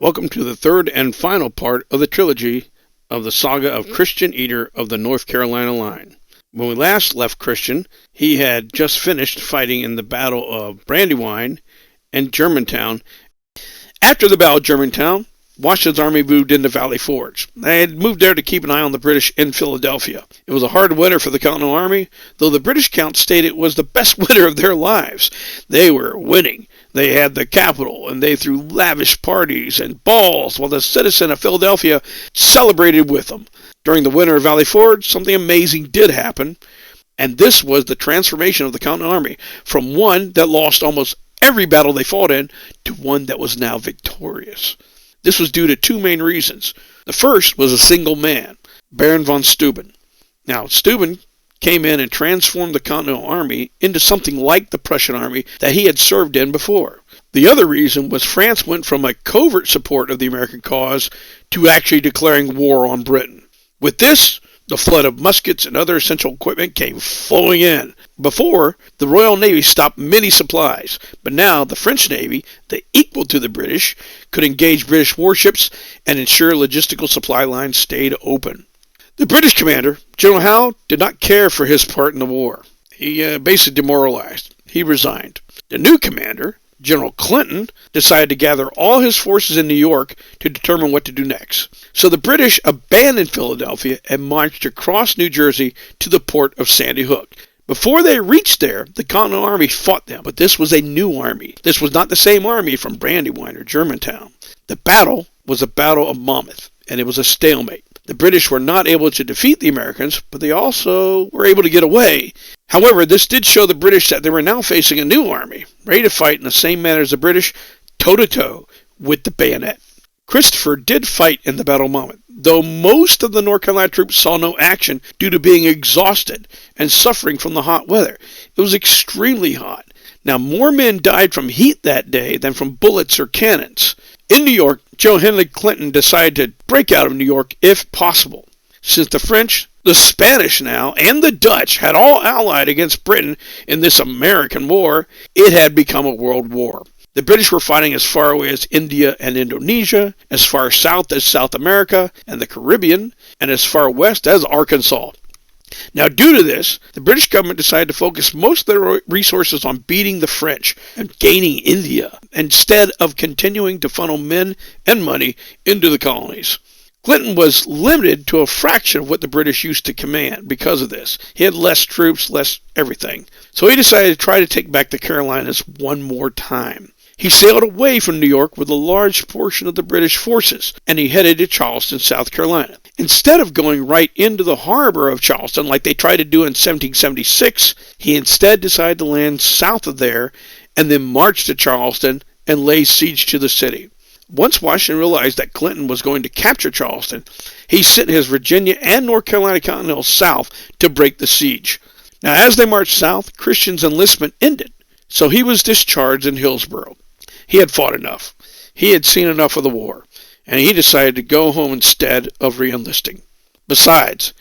Welcome to the third and final part of the trilogy of the saga of Christian Eater of the North Carolina line. When we last left Christian, he had just finished fighting in the Battle of Brandywine and Germantown. After the Battle of Germantown, Washington's army moved into Valley Forge. They had moved there to keep an eye on the British in Philadelphia. It was a hard winter for the Continental Army, though the British count stated it was the best winter of their lives. They were winning. They had the capital, and they threw lavish parties and balls while the citizens of Philadelphia celebrated with them. During the winter of Valley Forge, something amazing did happen, and this was the transformation of the Continental Army from one that lost almost every battle they fought in to one that was now victorious. This was due to two main reasons. The first was a single man, Baron von Steuben. Now, Steuben came in and transformed the Continental Army into something like the Prussian army that he had served in before. The other reason was France went from a covert support of the American cause to actually declaring war on Britain. With this, the flood of muskets and other essential equipment came flowing in. Before, the Royal Navy stopped many supplies, but now the French Navy, the equal to the British, could engage British warships and ensure logistical supply lines stayed open. The British commander, General Howe, did not care for his part in the war. He basically demoralized. He resigned. The new commander, General Clinton, decided to gather all his forces in New York to determine what to do next. So the British abandoned Philadelphia and marched across New Jersey to the port of Sandy Hook. Before they reached there, the Continental Army fought them, but this was a new army. This was not the same army from Brandywine or Germantown. The battle was the Battle of Monmouth, and it was a stalemate. The British were not able to defeat the Americans, but they also were able to get away. However, this did show the British that they were now facing a new army, ready to fight in the same manner as the British, toe-to-toe with the bayonet. Christopher did fight in the Battle of Monmouth, though most of the North Carolina troops saw no action due to being exhausted and suffering from the hot weather. It was extremely hot. Now, more men died from heat that day than from bullets or cannons. In New York, General Henry Clinton decided to break out of New York if possible. Since the French, the Spanish now, and the Dutch had all allied against Britain in this American war, it had become a world war. The British were fighting as far away as India and Indonesia, as far south as South America and the Caribbean, and as far west as Arkansas. Now, due to this, the British government decided to focus most of their resources on beating the French and gaining India, instead of continuing to funnel men and money into the colonies. Clinton was limited to a fraction of what the British used to command because of this. He had less troops, less everything. So he decided to try to take back the Carolinas one more time. He sailed away from New York with a large portion of the British forces, and he headed to Charleston, South Carolina. Instead of going right into the harbor of Charleston like they tried to do in 1776, he instead decided to land south of there and then march to Charleston and lay siege to the city. Once Washington realized that Clinton was going to capture Charleston, he sent his Virginia and North Carolina Continental south to break the siege. Now, as they marched south, Christian's enlistment ended, so he was discharged in Hillsborough. He had fought enough. He had seen enough of the war, and he decided to go home instead of re-enlisting. Besides,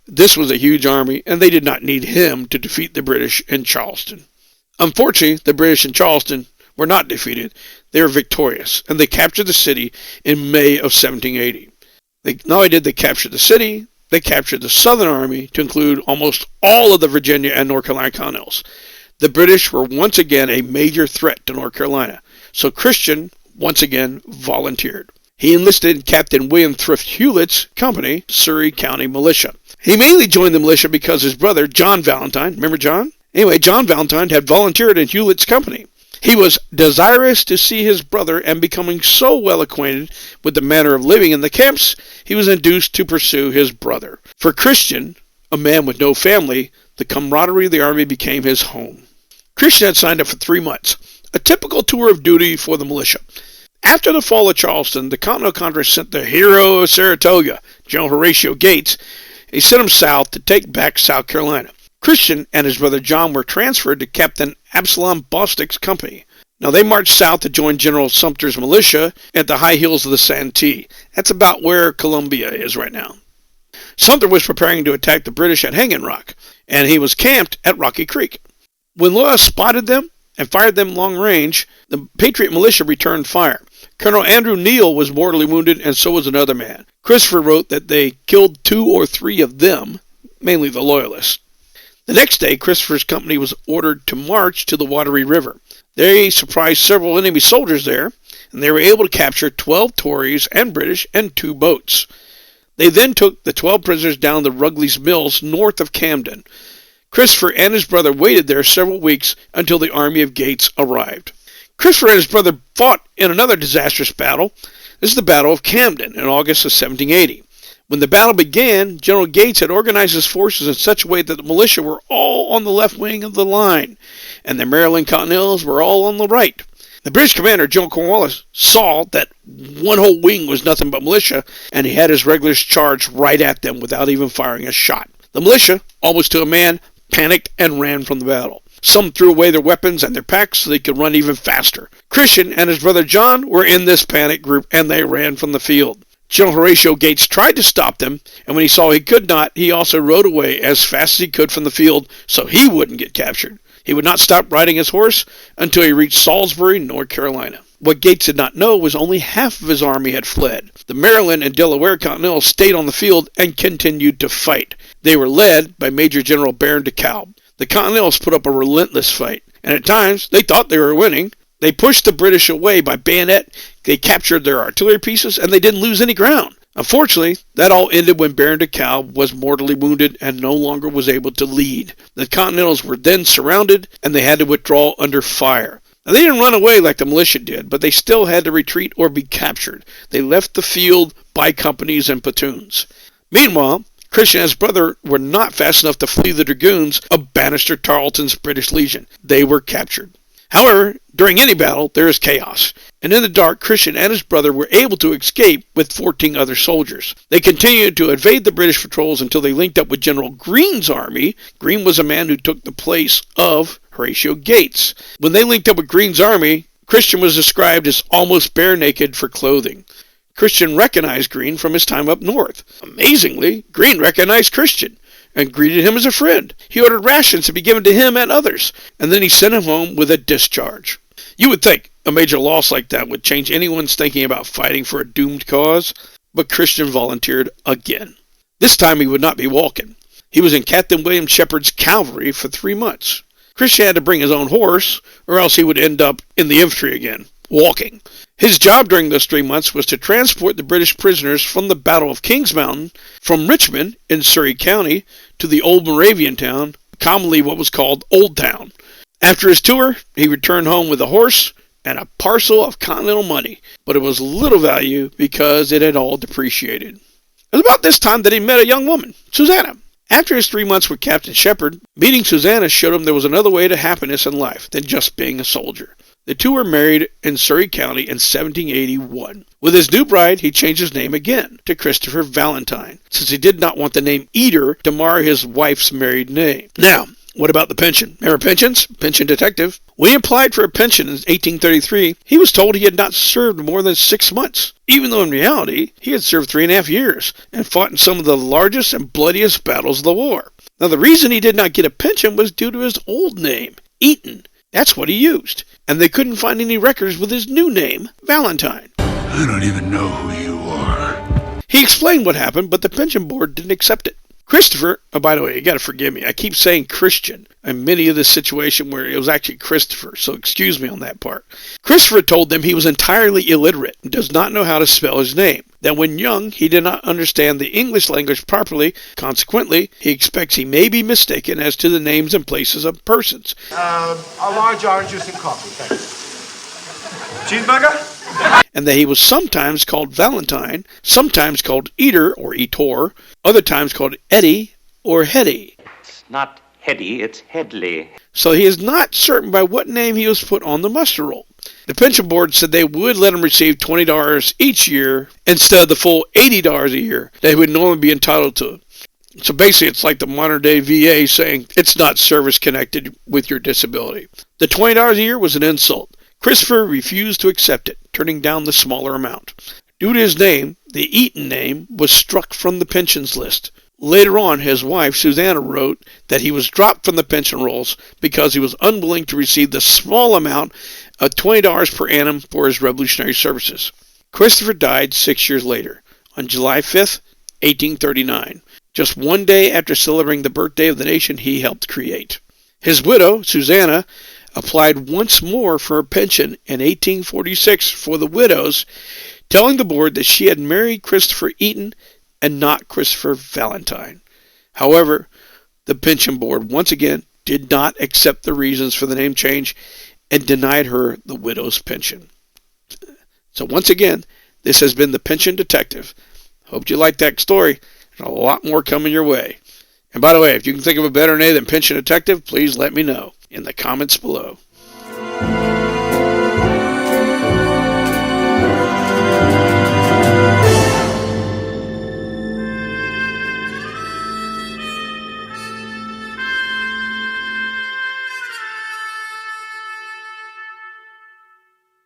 this was a huge army, and they did not need him to defeat the British in Charleston. Unfortunately, the British in Charleston were not defeated. They were victorious, and they captured the city in May of 1780. Not only did they capture the city, they captured the Southern Army to include almost all of the Virginia and North Carolina Continentals. The British were once again a major threat to North Carolina, so Christian once again volunteered. He enlisted in Captain William Thrift Hewlett's company, Surry County Militia. He mainly joined the militia because his brother, John Valentine, remember John? Anyway, John Valentine had volunteered in Hewlett's company. He was desirous to see his brother, and becoming so well acquainted with the manner of living in the camps, he was induced to pursue his brother. For Christian, a man with no family, the camaraderie of the army became his home. Christian had signed up for 3 months, a typical tour of duty for the militia. After the fall of Charleston, the Continental Congress sent the hero of Saratoga, General Horatio Gates. He sent him south to take back South Carolina. Christian and his brother John were transferred to Captain Absalom Bostick's company. Now they marched south to join General Sumter's militia at the high hills of the Santee. That's about where Columbia is right now. Sumter was preparing to attack the British at Hanging Rock, and he was camped at Rocky Creek. When Loyal spotted them and fired them long range, the Patriot militia returned fire. Colonel Andrew Neal was mortally wounded, and so was another man. Christopher wrote that they killed 2 or 3 of them, mainly the Loyalists. The next day, Christopher's company was ordered to march to the Wateree River. They surprised several enemy soldiers there, and they were able to capture 12 Tories and British and 2 boats. They then took the 12 prisoners down to Rugley's Mills north of Camden. Christopher and his brother waited there several weeks until the army of Gates arrived. Christopher and his brother fought in another disastrous battle. This is the Battle of Camden in August of 1780. When the battle began, General Gates had organized his forces in such a way that the militia were all on the left wing of the line, and the Maryland Continentals were all on the right. The British commander, General Cornwallis, saw that one whole wing was nothing but militia, and he had his regulars charge right at them without even firing a shot. The militia, almost to a man, panicked and ran from the battle. Some threw away their weapons and their packs so they could run even faster. Christian and his brother John were in this panic group, and they ran from the field. General Horatio Gates tried to stop them, and when he saw he could not, he also rode away as fast as he could from the field so he wouldn't get captured. He would not stop riding his horse until he reached Salisbury, North Carolina. What Gates did not know was only half of his army had fled. The Maryland and Delaware Continentals stayed on the field and continued to fight. They were led by Major General Baron de Kalb. The Continentals put up a relentless fight, and at times they thought they were winning. They pushed the British away by bayonet, they captured their artillery pieces, and they didn't lose any ground. Unfortunately, that all ended when Baron de Kalb was mortally wounded and no longer was able to lead. The Continentals were then surrounded, and they had to withdraw under fire. Now, they didn't run away like the militia did, but they still had to retreat or be captured. They left the field by companies and platoons. Meanwhile, Christian and his brother were not fast enough to flee the dragoons of Bannister Tarleton's British Legion. They were captured. However, during any battle, there is chaos, and in the dark, Christian and his brother were able to escape with 14 other soldiers. They continued to evade the British patrols until they linked up with General Greene's army. Greene was a man who took the place of Horatio Gates. When they linked up with Greene's army, Christian was described as almost bare naked for clothing. Christian recognized Greene from his time up north. Amazingly, Greene recognized Christian and greeted him as a friend. He ordered rations to be given to him and others, and then he sent him home with a discharge. You would think a major loss like that would change anyone's thinking about fighting for a doomed cause, but Christian volunteered again. This time he would not be walking. He was in Captain William Shepard's cavalry for 3 months. Christian had to bring his own horse, or else he would end up in the infantry again, walking. His job during those 3 months was to transport the British prisoners from the Battle of Kings Mountain, from Richmond in Surrey County to the old Moravian town, commonly what was called Old Town. After his tour, he returned home with a horse and a parcel of Continental money, but it was little value because it had all depreciated. It was about this time that he met a young woman, Susanna. After his 3 months with Captain Shepard, meeting Susanna showed him there was another way to happiness in life than just being a soldier. The two were married in Surrey County in 1781. With his new bride, he changed his name again to Christopher Valentine, since he did not want the name Eater to mar his wife's married name. Now, what about the pension? Remember pensions? Pension detective. When he applied for a pension in 1833, he was told he had not served more than 6 months, even though in reality he had served 3.5 years and fought in some of the largest and bloodiest battles of the war. Now, the reason he did not get a pension was due to his old name, Eaton. That's what he used, and they couldn't find any records with his new name, Valentine. I don't even know who you are. He explained what happened, but the pension board didn't accept it. Christopher, by the way, you got to forgive me. I keep saying Christian in many of this situation where it was actually Christopher, so excuse me on that part. Christopher told them he was entirely illiterate and does not know how to spell his name. That when young, he did not understand the English language properly. Consequently, he expects he may be mistaken as to the names and places of persons. A large orange juice and coffee, thanks. Cheeseburger? And that he was sometimes called Valentine, sometimes called Eater or Etor, other times called Eddie or Hetty. It's not Hetty, it's Headley. So he is not certain by what name he was put on the muster roll. The pension board said they would let him receive $20 each year instead of the full $80 a year that he would normally be entitled to. So basically it's like the modern day VA saying it's not service connected with your disability. The $20 a year was an insult. Christopher refused to accept it, turning down the smaller amount. Due to his name, the Eaton name was struck from the pensions list. Later on, his wife, Susanna, wrote that he was dropped from the pension rolls because he was unwilling to receive the small amount of $20 per annum for his revolutionary services. Christopher died 6 years later, on July 5th, 1839, just one day after celebrating the birthday of the nation he helped create. His widow, Susanna, applied once more for a pension in 1846 for the widows, telling the board that she had married Christopher Eaton and not Christopher Valentine. However, the pension board once again did not accept the reasons for the name change and denied her the widow's pension. So once again, this has been the Pension Detective. Hope you liked that story. There's a lot more coming your way. And by the way, if you can think of a better name than Pension Detective, please let me know in the comments below.